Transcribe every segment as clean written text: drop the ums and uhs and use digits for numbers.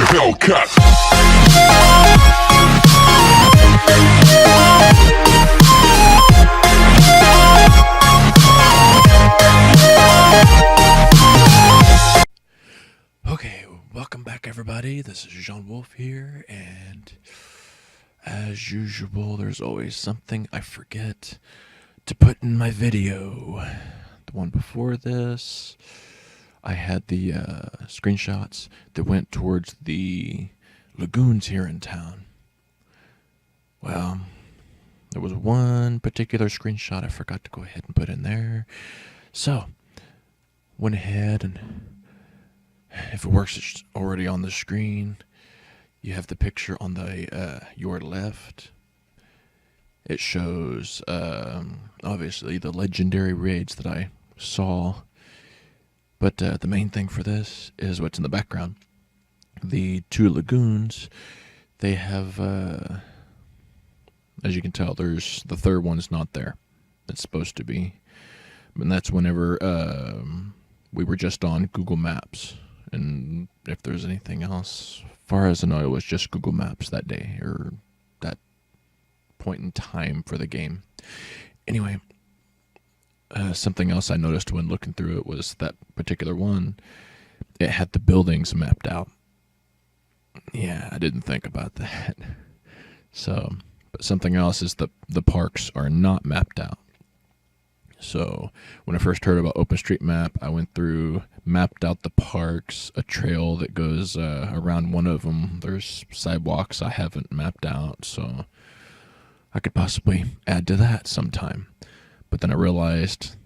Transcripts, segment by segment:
Hellcat. Okay, welcome back everybody. This is Jean Wolf here, and as usual, there's always something I forget to put in my video. The one before this, I had the screenshots that went towards the lagoons here in town. Well, there was one particular screenshot I forgot to go ahead and put in there. So, went ahead and, if it works, it's already on the screen. You have the picture on the your left. It shows, obviously, the legendary raids that I saw. But the main thing for this is what's in the background. The two lagoons, they have, as you can tell, there's the third one's not there. It's supposed to be. And that's whenever we were just on Google Maps. And if there's anything else, as far as I know, it was just Google Maps that day, or that point in time for the game. Anyway, something else I noticed when looking through it was that particular one, it had the buildings mapped out. Yeah, I didn't think about that. So, but something else is the parks are not mapped out. So when I first heard about OpenStreetMap, I went through, mapped out the parks, a trail that goes around one of them. There's sidewalks I haven't mapped out, so I could possibly add to that sometime. But then I realized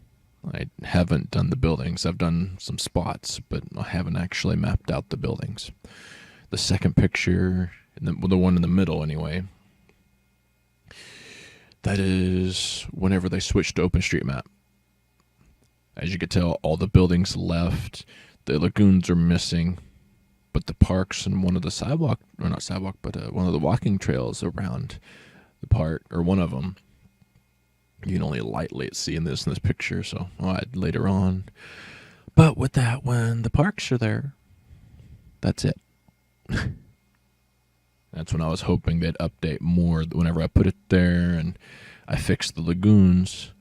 I haven't done the buildings. I've done some spots, but I haven't actually mapped out the buildings. The second picture, the one in the middle anyway, that is whenever they switched to OpenStreetMap. As you can tell, all the buildings left, the lagoons are missing, but the parks and one of the sidewalk, or not sidewalk, but one of the walking trails around the park, or one of them, you can only lightly see in this picture, so I'll add later on. But with that, when the parks are there, that's it. That's when I was hoping they'd update more whenever I put it there, and I fixed the lagoons,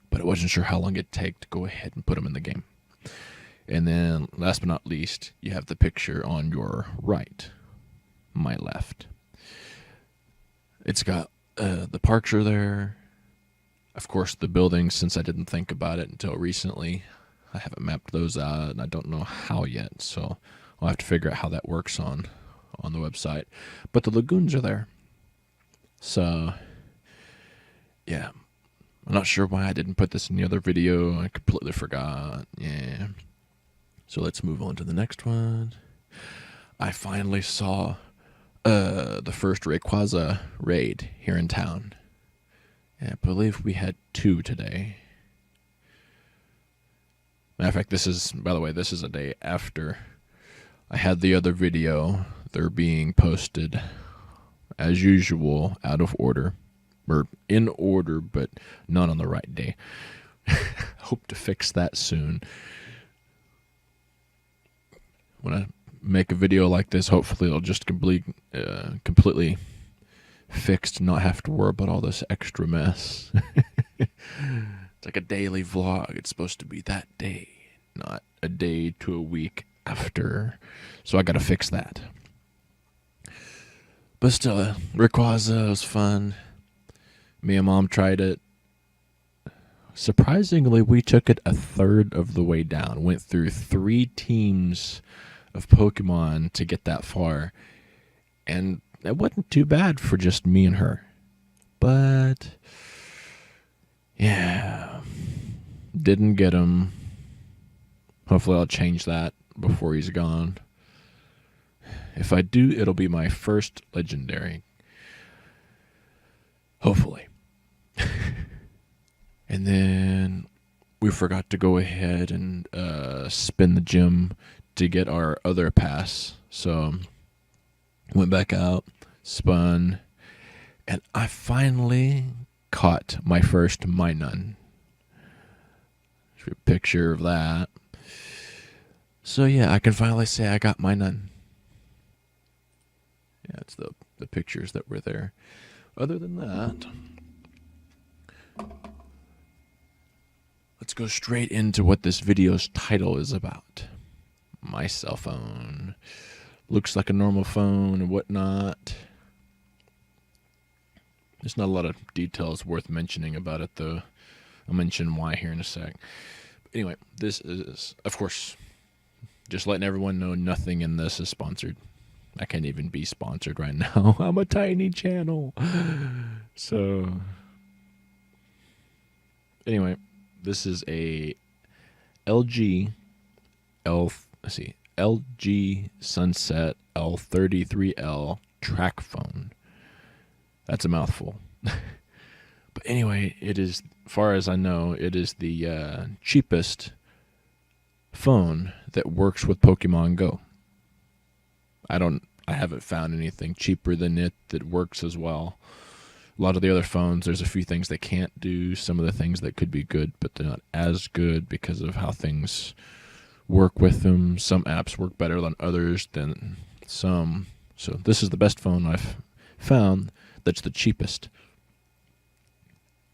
but I wasn't sure how long it'd take to go ahead and put them in the game. And then, last but not least, you have the picture on your right, my left. It's got the parks are there. Of course, the buildings, since I didn't think about it until recently, I haven't mapped those out, and I don't know how yet, so I'll have to figure out how that works on the website. But the lagoons are there. So, yeah. I'm not sure why I didn't put this in the other video. I completely forgot. Yeah. So let's move on to the next one. I finally saw the first Rayquaza raid here in town. And I believe we had 2 today. Matter of fact, this is, by the way, this is a day after I had the other video. They're being posted, as usual, out of order. Or in order, but not on the right day. Hope to fix that soon. When I make a video like this, hopefully it'll just completely fixed, not have to worry about all this extra mess. It's like a daily vlog. It's supposed to be that day, not a day to a week after. So I gotta fix that. But still, Rayquaza was fun. Me and Mom tried it. Surprisingly, we took it a third of the way down. Went through 3 teams of Pokemon to get that far. And it wasn't too bad for just me and her. But, yeah, didn't get him. Hopefully I'll change that before he's gone. If I do, it'll be my first legendary. Hopefully. And then we forgot to go ahead and spin the gym to get our other pass. So went back out, spun, and I finally caught my first Minun. Show a picture of that. So yeah, I can finally say I got Minun. Yeah, it's the pictures that were there. Other than that, let's go straight into what this video's title is about. My cell phone. Looks like a normal phone and whatnot. There's not a lot of details worth mentioning about it, though. I'll mention why here in a sec. But anyway, this is, of course, just letting everyone know nothing in this is sponsored. I can't even be sponsored right now. I'm a tiny channel. So, anyway, this is a LG Sunset L33L Tracfone. That's a mouthful. But anyway, it is, as far as I know, it is the cheapest phone that works with Pokemon Go. I haven't found anything cheaper than it that works as well. A lot of the other phones, there's a few things they can't do, some of the things that could be good, but they're not as good because of how things work with them. Some apps work better than others than some. So this is the best phone I've found that's the cheapest.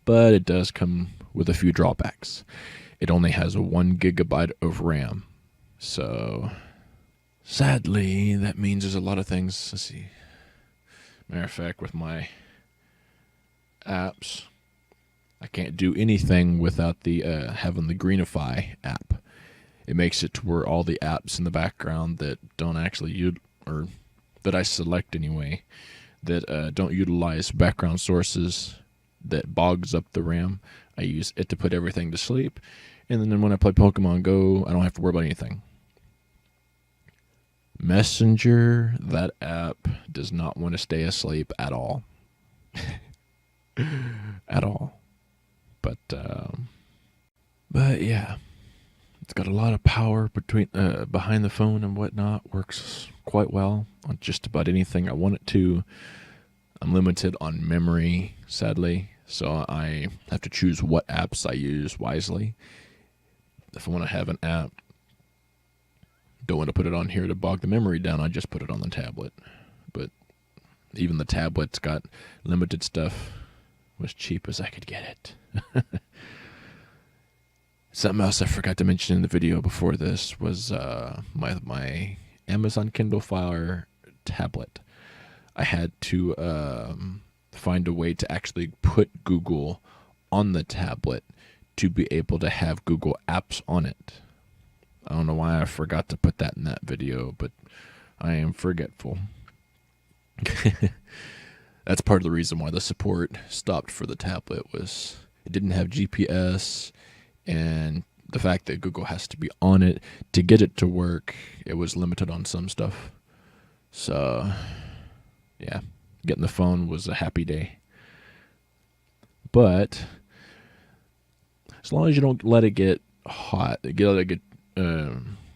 But it does come with a few drawbacks. It only has a 1 gigabyte of RAM. So sadly, that means there's a lot of things. Let's see. Matter of fact, with my apps, I can't do anything without the having the Greenify app. It makes it to where all the apps in the background that don't actually or that I select anyway, that don't utilize background sources, that bogs up the RAM. I use it to put everything to sleep, and then when I play Pokemon Go, I don't have to worry about anything. Messenger, that app does not want to stay asleep at all. At all. But yeah, it's got a lot of power behind the phone and whatnot. Works quite well on just about anything I want it to. I'm limited on memory, sadly, so I have to choose what apps I use wisely. If I want to have an app, don't want to put it on here to bog the memory down, I just put it on the tablet. But even the tablet's got limited stuff, as cheap as I could get it. Something else I forgot to mention in the video before this was my Amazon Kindle Fire tablet. I had to find a way to actually put Google on the tablet to be able to have Google Apps on it. I don't know why I forgot to put that in that video, but I am forgetful. That's part of the reason why the support stopped for the tablet, was it didn't have GPS, and the fact that Google has to be on it to get it to work, it was limited on some stuff. So yeah, getting the phone was a happy day. But as long as you don't let it get hot, if it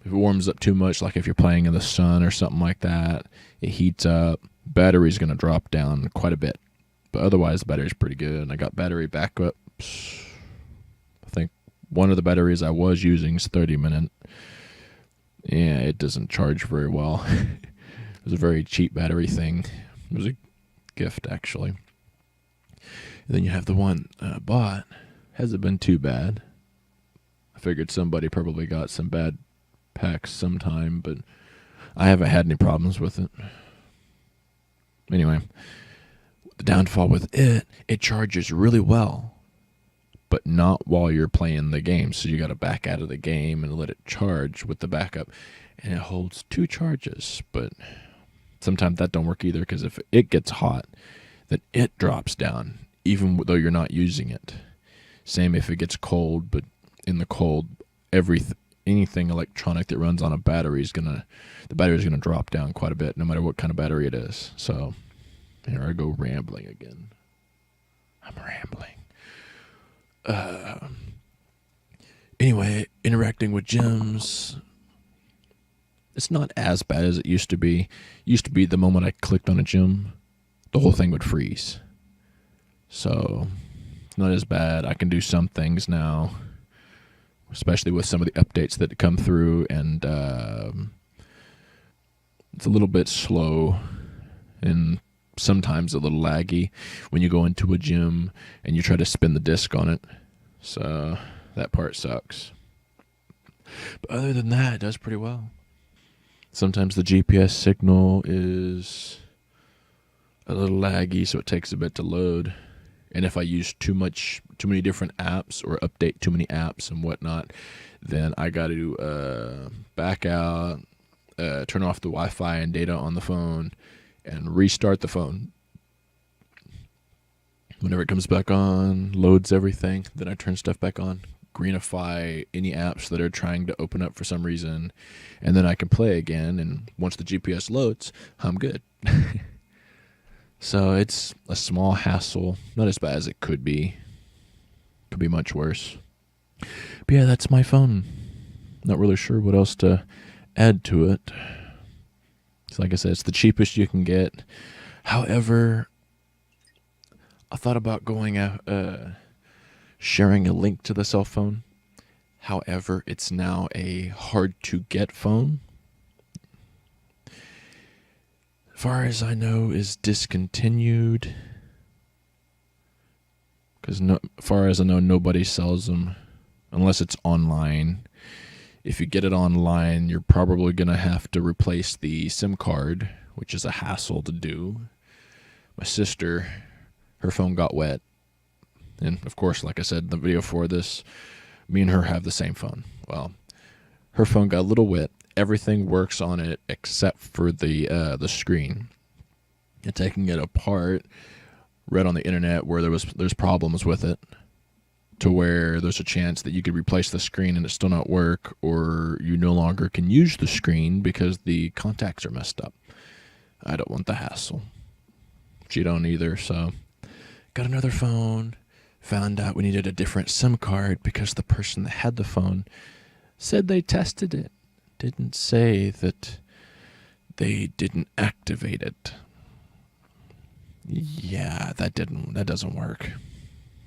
warms up too much, like if you're playing in the sun or something like that, it heats up, battery's going to drop down quite a bit. But otherwise, the battery's pretty good. And I got battery backup. I think one of the batteries I was using is 30-minute. Yeah, it doesn't charge very well. It was a very cheap battery thing. It was a gift, actually. And then you have the one I bought. Hasn't been too bad. I figured somebody probably got some bad packs sometime, but I haven't had any problems with it. Anyway, the downfall with it charges really well, but not while you're playing the game. So you got to back out of the game and let it charge with the backup. And it holds 2 charges, but sometimes that don't work either, because if it gets hot, then it drops down, even though you're not using it. Same if it gets cold, but in the cold, anything electronic that runs on a battery the battery's gonna drop down quite a bit, no matter what kind of battery it is. So here I go rambling again. I'm rambling. Anyway, interacting with gyms, it's not as bad as it used to be. Used to be the moment I clicked on a gym, the whole thing would freeze. So it's not as bad. I can do some things now, especially with some of the updates that come through, and it's a little bit slow and sometimes a little laggy when you go into a gym and you try to spin the disc on it. So that part sucks. But other than that, it does pretty well. Sometimes the GPS signal is a little laggy, so it takes a bit to load. And if I use too many different apps or update too many apps and whatnot, then I got to back out, turn off the Wi-Fi and data on the phone, and restart the phone. Whenever it comes back on, loads everything, then I turn stuff back on, greenify any apps that are trying to open up for some reason, and then I can play again, and once the GPS loads, I'm good. So it's a small hassle, not as bad as it could be. Could be much worse. But yeah, that's my phone. Not really sure what else to add to it. So like I said, it's the cheapest you can get. However, I thought about going out, sharing a link to the cell phone. However, it's now a hard to get phone. Far as I know, is discontinued. Because far as I know, nobody sells them unless it's online. If you get it online, you're probably going to have to replace the SIM card, which is a hassle to do. My sister, her phone got wet. And of course, like I said in the video for this, me and her have the same phone. Well, her phone got a little wet. Everything works on it except for the screen. And taking it apart, read on the internet where there's problems with it, to where there's a chance that you could replace the screen and it still not work, or you no longer can use the screen because the contacts are messed up. I don't want the hassle. She don't either, so got another phone. Found out we needed a different SIM card because the person that had the phone said they tested it. Didn't say that they didn't activate it. Yeah, that doesn't work.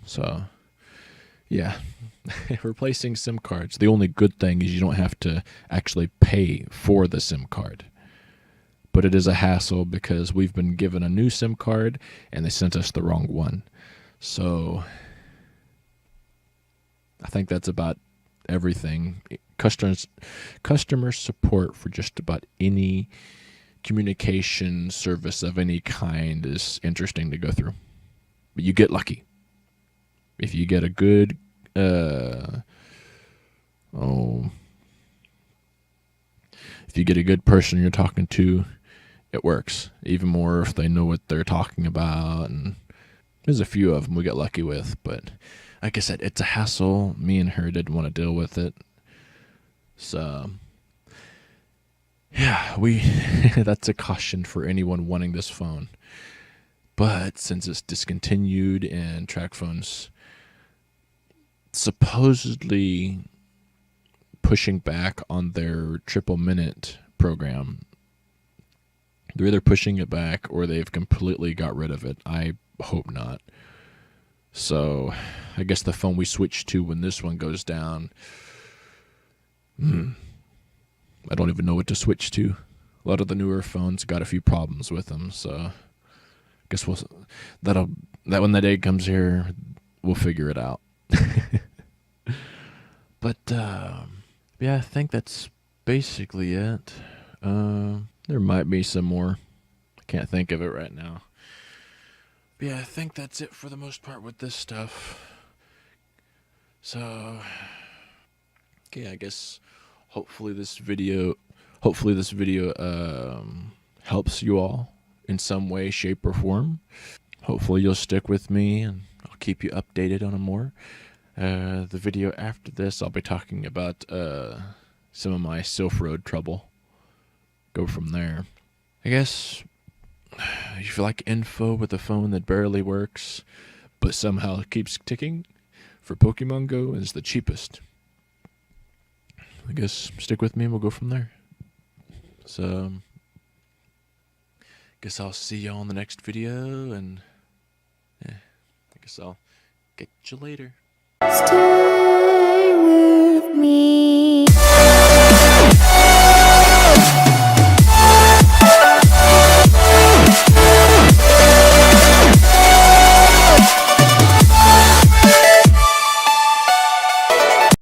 So, yeah, replacing SIM cards. The only good thing is you don't have to actually pay for the SIM card. But it is a hassle because we've been given a new SIM card and they sent us the wrong one. So, I think that's about everything. Customer support for just about any communication service of any kind is interesting to go through. But you get lucky. If you get a good if you get a good person you're talking to, it works. Even more if they know what they're talking about. And there's a few of them we get lucky with, but like I said, it's a hassle. Me and her didn't want to deal with it. So, yeah, that's a caution for anyone wanting this phone. But since it's discontinued and Tracfone's supposedly pushing back on their triple minute program, they're either pushing it back or they've completely got rid of it. I hope not. So, I guess the phone we switch to when this one goes down, I don't even know what to switch to. A lot of the newer phones got a few problems with them, so I guess that when that day comes here, we'll figure it out. But yeah, I think that's basically it. There might be some more. I can't think of it right now. But yeah, I think that's it for the most part with this stuff. So, okay, I guess hopefully this video helps you all in some way, shape, or form. Hopefully you'll stick with me and I'll keep you updated on more. The video after this, I'll be talking about some of my Silk Road trouble. Go from there. I guess if you like info with a phone that barely works, but somehow keeps ticking, for Pokemon Go is the cheapest. I guess stick with me and we'll go from there. So, guess I'll see y'all in the next video, and yeah, I guess I'll catch you later.